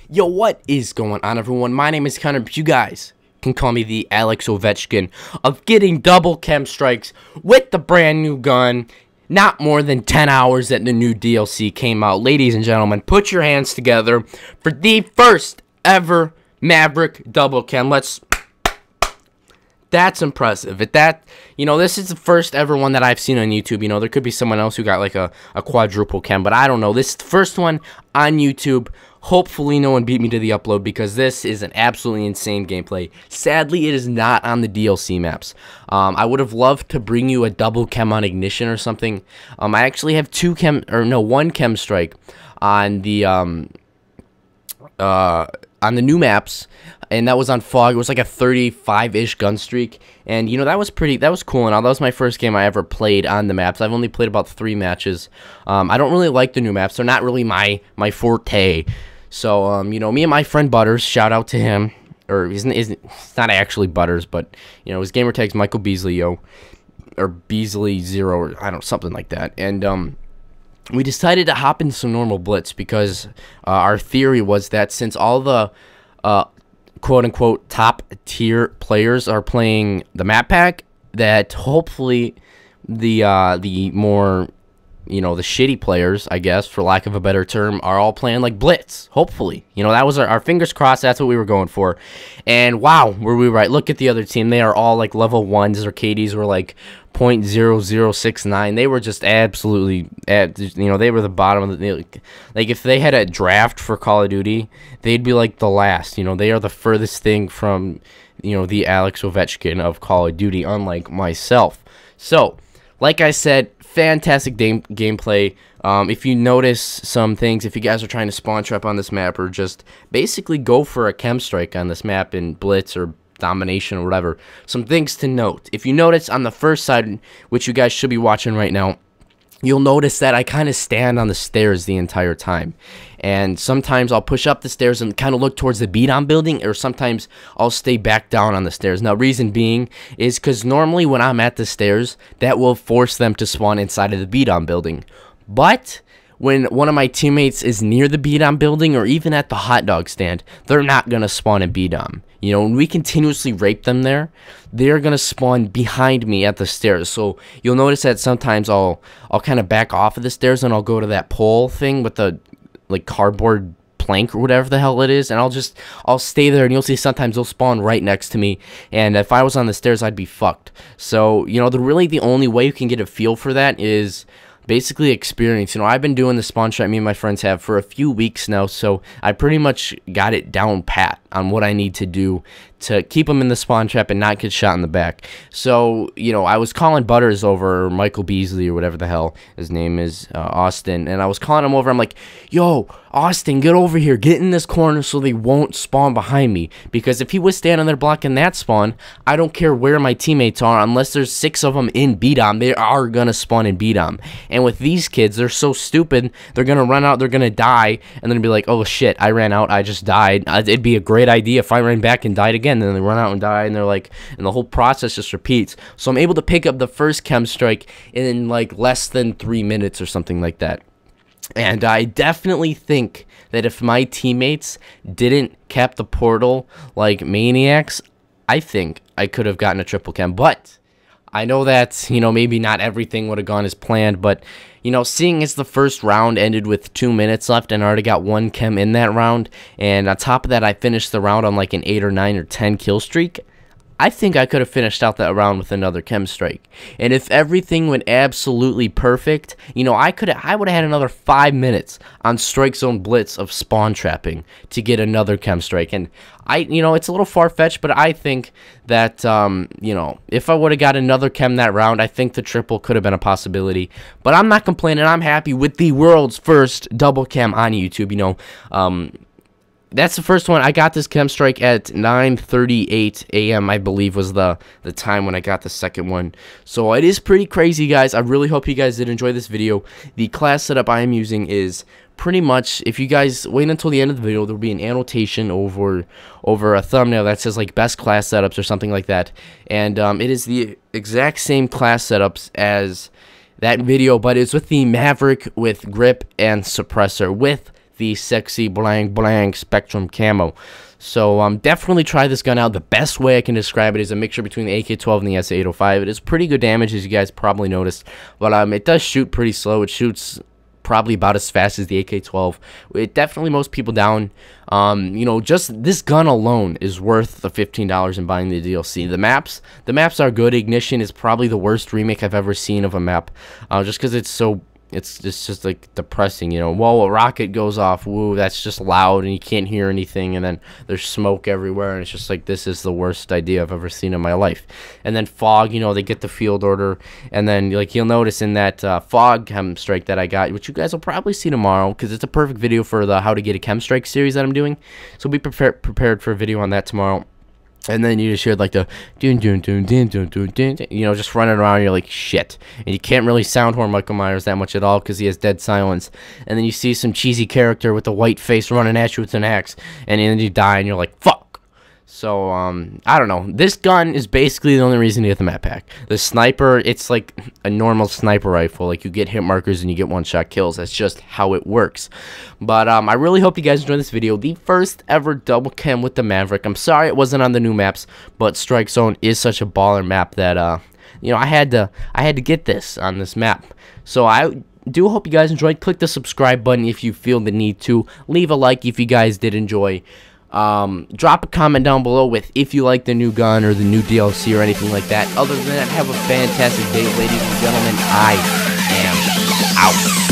Yo, what is going on, everyone? My name is Connor, but you guys can call me the Alex Ovechkin of getting double chem strikes with the brand new gun. Not more than 10 hours that the new DLC came out. Ladies and gentlemen, put your hands together for the first ever Maverick double chem. That's impressive. This is the first ever one that I've seen on YouTube. There could be someone else who got like a quadruple chem, but I don't know. This is the first one on YouTube. Hopefully no one beat me to the upload because this is an absolutely insane gameplay. Sadly, it is not on the DLC maps. I would have loved to bring you a double chem on ignition or something. I actually have one chem strike on the new maps, and that was on fog. It was like a 35-ish gun streak, and that was cool. And all that was my first game I ever played on the maps. I've only played about 3 matches. I don't really like the new maps. They're not really my forte. So me and my friend Butters, shout out to him, or he's not actually Butters, but his gamer tag's Michael Beasley, or Beasley 0, or I don't know, something like that. And we decided to hop into some normal blitz because our theory was that since all the quote-unquote top-tier players are playing the map pack, that hopefully the more, the shitty players, I guess, for lack of a better term, are all playing like blitz, hopefully. That was our fingers crossed. That's what we were going for. And wow, were we right. Look at the other team. They are all like level 1s. Their KDs were like .0069. They were just absolutely, they were the bottom of the, like if they had a draft for Call of Duty, they'd be like the last. They are the furthest thing from, the Alex Ovechkin of Call of Duty, unlike myself. So, like I said, fantastic gameplay. If you notice some things, if you guys are trying to spawn trap on this map, or just basically go for a chem strike on this map in blitz or domination or whatever, some things to note. If you notice on the first side, which you guys should be watching right now, you'll notice that I kind of stand on the stairs the entire time. And sometimes I'll push up the stairs and kind of look towards the beat-on building, or sometimes I'll stay back down on the stairs. Now, reason being is because normally when I'm at the stairs, that will force them to spawn inside of the beat-on building. But when one of my teammates is near the beat-on building or even at the hot dog stand, they're not going to spawn in beat-on. When we continuously rape them there, they're going to spawn behind me at the stairs. So you'll notice that sometimes I'll kind of back off of the stairs and I'll go to that pole thing with the like cardboard plank or whatever the hell it is, and I'll stay there, and you'll see sometimes they'll spawn right next to me, and if I was on the stairs, I'd be fucked. So, really the only way you can get a feel for that is basically experience. I've been doing the spawn trap, me and my friends have, for a few weeks now, so I pretty much got it down pat on what I need to do to keep them in the spawn trap and not get shot in the back. So, I was calling Butters over, or Michael Beasley, or whatever the hell his name is, Austin, and I was calling him over. I'm like, yo, Austin, get over here, get in this corner so they won't spawn behind me, because if he was standing there blocking that spawn, I don't care where my teammates are, unless there's 6 of them in beat-on, they are gonna spawn in beat-on. And with these kids, they're so stupid, they're gonna run out, they're gonna die, and then be like, oh shit, I ran out, I just died. It'd be a great idea if I ran back and died again. Then they run out and die, and they're like, and the whole process just repeats. So I'm able to pick up the first chem strike in like less than 3 minutes or something like that. And I definitely think that if my teammates didn't cap the portal like maniacs, I think I could have gotten a triple chem. But I know that, maybe not everything would have gone as planned, but, seeing as the first round ended with 2 minutes left and I already got 1 chem in that round, and on top of that I finished the round on like an 8 or 9 or 10 kill streak, I think I could have finished out that round with another chem strike. And if everything went absolutely perfect, I would have had another 5 minutes on strike zone blitz of spawn trapping to get another chem strike. And it's a little far-fetched, but I think that, if I would have got another chem that round, I think the triple could have been a possibility. But I'm not complaining. I'm happy with the world's first double chem on YouTube, That's the first one. I got this chem strike at 9:38 a.m. I believe was the time when I got the second one. So it is pretty crazy, guys. I really hope you guys did enjoy this video. The class setup I am using is pretty much, if you guys wait until the end of the video, there will be an annotation over a thumbnail that says like best class setups or something like that. And it is the exact same class setups as that video, but it's with the Maverick with grip and suppressor with the sexy blank blank Spectrum camo. So definitely try this gun out. The best way I can describe it is a mixture between the AK-12 and the SA-805. It is pretty good damage, as you guys probably noticed, but it does shoot pretty slow. It shoots probably about as fast as the AK-12. It definitely mows people down. You know, just this gun alone is worth the $15 in buying the DLC. The maps are good. Ignition is probably the worst remake I've ever seen of a map, just because it's just like depressing, you know. Whoa, a rocket goes off, woo, that's just loud and you can't hear anything, and then there's smoke everywhere, and it's just like, this is the worst idea I've ever seen in my life. And then fog, you know, they get the field order, and then like you'll notice in that fog chem strike that I got, which you guys will probably see tomorrow, because it's a perfect video for the how to get a chem strike series that I'm doing, so be prepared for a video on that tomorrow. And then you just hear like the dun dun dun dun dun dun dun, you know, just running around. And you're like, shit, and you can't really sound horn Michael Myers that much at all because he has dead silence. And then you see some cheesy character with a white face running at you with an axe, and then you die, and you're like, fuck. So I don't know. This gun is basically the only reason to get the map pack. The sniper, it's like a normal sniper rifle. Like, you get hit markers and you get one-shot kills. That's just how it works. But I really hope you guys enjoyed this video. The first ever double chem with the Maverick. I'm sorry it wasn't on the new maps, but Strike Zone is such a baller map that you know, I had to get this on this map. So I do hope you guys enjoyed. Click the subscribe button if you feel the need to. Leave a like if you guys did enjoy. Drop a comment down below with if you like the new gun or the new DLC or anything like that. Other than that, have a fantastic day, ladies and gentlemen. I am out.